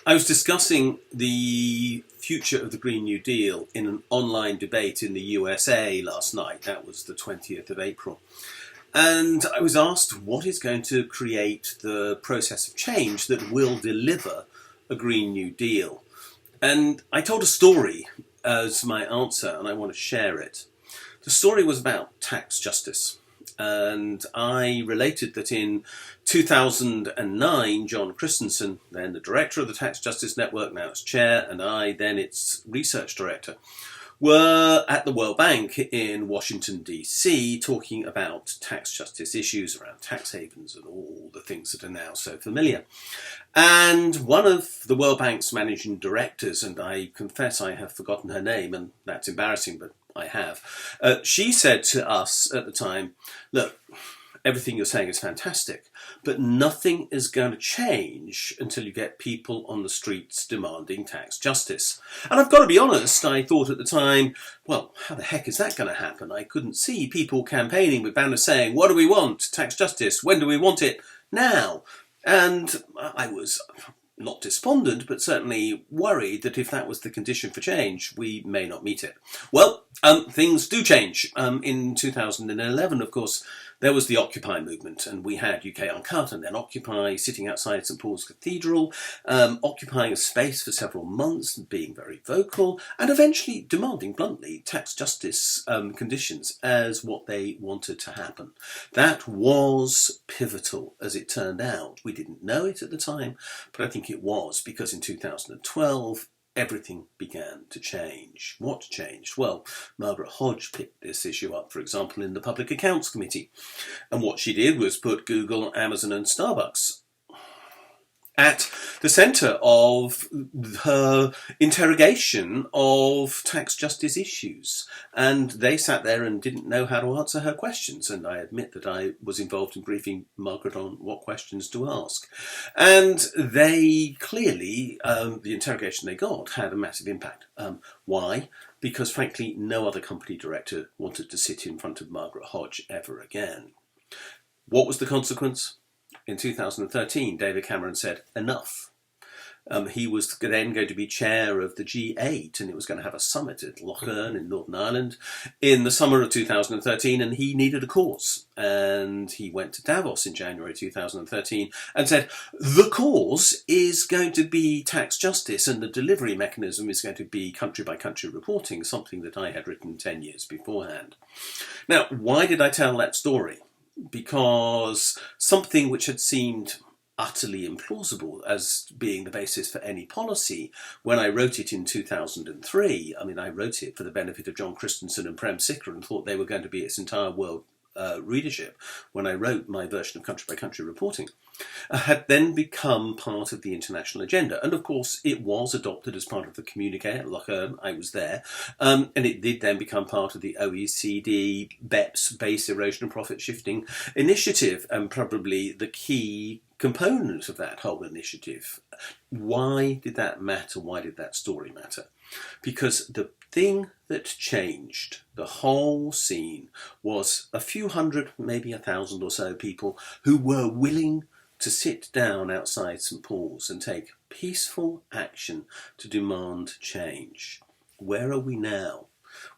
I was discussing the future of the Green New Deal in an online debate in the USA last night. That was the 20th of April. And I was asked what is going to create the process of change that will deliver a Green New Deal. And I told a story as my answer, and I want to share it. The story was about tax justice. And I related that in 2009, John Christensen, then the director of the Tax Justice Network, now its chair, and I, then its research director, were at the World Bank in Washington, D.C., talking about tax justice issues around tax havens and all the things that are now so familiar. And one of the World Bank's managing directors, and I confess I have forgotten her name, and that's embarrassing, but I have, she said to us at the time, look, everything you're saying is fantastic, but nothing is going to change until you get people on the streets demanding tax justice. And I've got to be honest, I thought at the time, well, how the heck is that going to happen? I couldn't see people campaigning with banners saying, what do we want? Tax justice. When do we want it? Now. And I was not despondent, but certainly worried that if that was the condition for change, we may not meet it. Well, things do change. In 2011, of course, there was the Occupy movement, and we had UK Uncut and then Occupy sitting outside St Paul's Cathedral, occupying a space for several months, being very vocal, and eventually demanding bluntly tax justice conditions as what they wanted to happen. That was pivotal, as it turned out. We didn't know it at the time, but I think it was, because in 2012, everything began to change. What changed? Well, Margaret Hodge picked this issue up, for example, in the Public Accounts Committee. And what she did was put Google, Amazon and Starbucks at the centre of her interrogation of tax justice issues. And they sat there and didn't know how to answer her questions. And I admit that I was involved in briefing Margaret on what questions to ask. And they clearly, the interrogation they got had a massive impact. Why? Because frankly, no other company director wanted to sit in front of Margaret Hodge ever again. What was the consequence? In 2013, David Cameron said, enough. He was then going to be chair of the G8, and it was going to have a summit at Loch Earn in Northern Ireland in the summer of 2013, and he needed a cause. And he went to Davos in January 2013 and said, the cause is going to be tax justice, and the delivery mechanism is going to be country-by-country reporting, something that I had written 10 years beforehand. Now, why did I tell that story? Because something which had seemed utterly implausible as being the basis for any policy, when I wrote it in 2003, I wrote it for the benefit of John Christensen and Prem Sikka and thought they were going to be its entire world readership when I wrote my version of country-by-country reporting, had then become part of the international agenda. And of course, it was adopted as part of the communiqué at Loch Earn. I was there. And it did then become part of the OECD BEPS, Base Erosion and Profit Shifting Initiative, and probably the key component of that whole initiative. Why did that matter? Why did that story matter? Because the thing that changed the whole scene was a few hundred, maybe 1,000 or so people who were willing to sit down outside St Paul's and take peaceful action to demand change. Where are we now?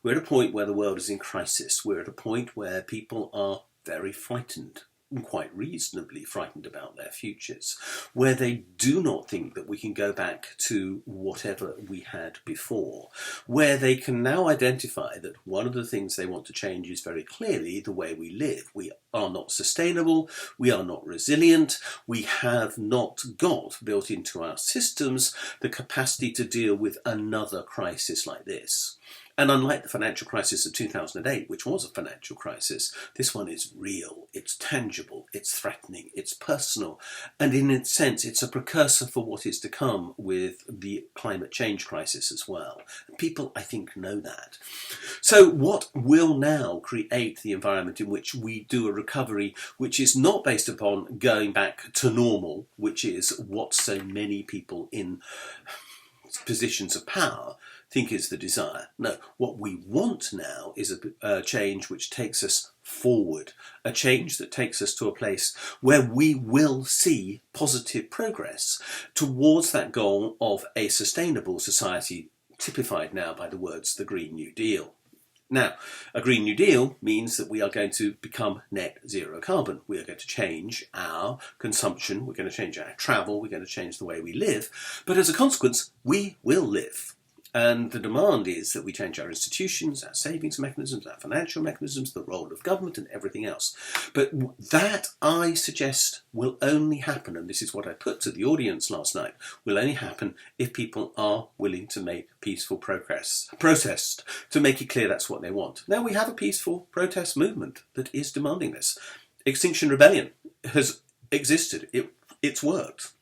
We're at a point where the world is in crisis. We're at a point where people are very frightened, quite reasonably frightened about their futures, where they do not think that we can go back to whatever we had before, where they can now identify that one of the things they want to change is very clearly the way we live. We are not sustainable, we are not resilient, we have not got built into our systems the capacity to deal with another crisis like this. And unlike the financial crisis of 2008, which was a financial crisis, this one is real, it's tangible, it's threatening, it's personal, and in its sense, it's a precursor for what is to come with the climate change crisis as well. People, I think, know that. So what will now create the environment in which we do a recovery which is not based upon going back to normal, which is what so many people in positions of power think is the desire. No, what we want now is a change which takes us forward, a change that takes us to a place where we will see positive progress towards that goal of a sustainable society, typified now by the words the Green New Deal. Now, a Green New Deal means that we are going to become net zero carbon. We are going to change our consumption, we're going to change our travel, we're going to change the way we live, but as a consequence, we will live. And the demand is that we change our institutions, our savings mechanisms, our financial mechanisms, the role of government and everything else. But that, I suggest, will only happen, and this is what I put to the audience last night, will only happen if people are willing to make peaceful protest, to make it clear that's what they want. Now, we have a peaceful protest movement that is demanding this. Extinction Rebellion has existed. It's worked.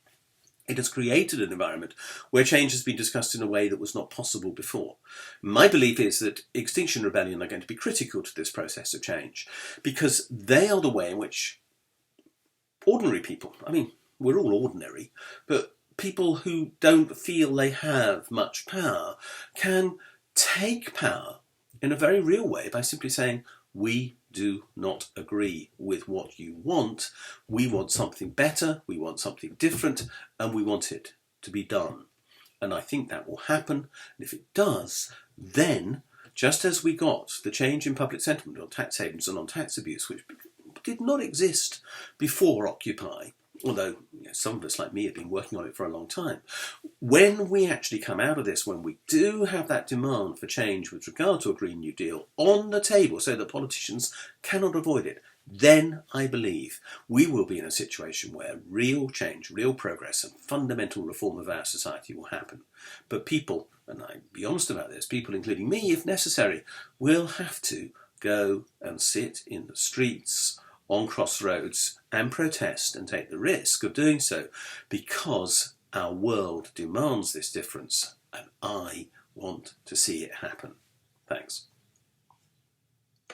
It has created an environment where change has been discussed in a way that was not possible before. My belief is that Extinction Rebellion are going to be critical to this process of change because they are the way in which ordinary people, I mean, we're all ordinary, but people who don't feel they have much power can take power in a very real way by simply saying, we do not agree with what you want. We want something better, we want something different, and we want it to be done. And I think that will happen. And if it does, then, just as we got the change in public sentiment on tax havens and on tax abuse, which did not exist before Occupy, although some of us like me have been working on it for a long time, when we actually come out of this, when we do have that demand for change with regard to a Green New Deal on the table so that politicians cannot avoid it, then I believe we will be in a situation where real change, real progress and fundamental reform of our society will happen. But people, and I'll be honest about this, people including me if necessary, will have to go and sit in the streets, on crossroads and protest and take the risk of doing so because our world demands this difference and I want to see it happen. Thanks.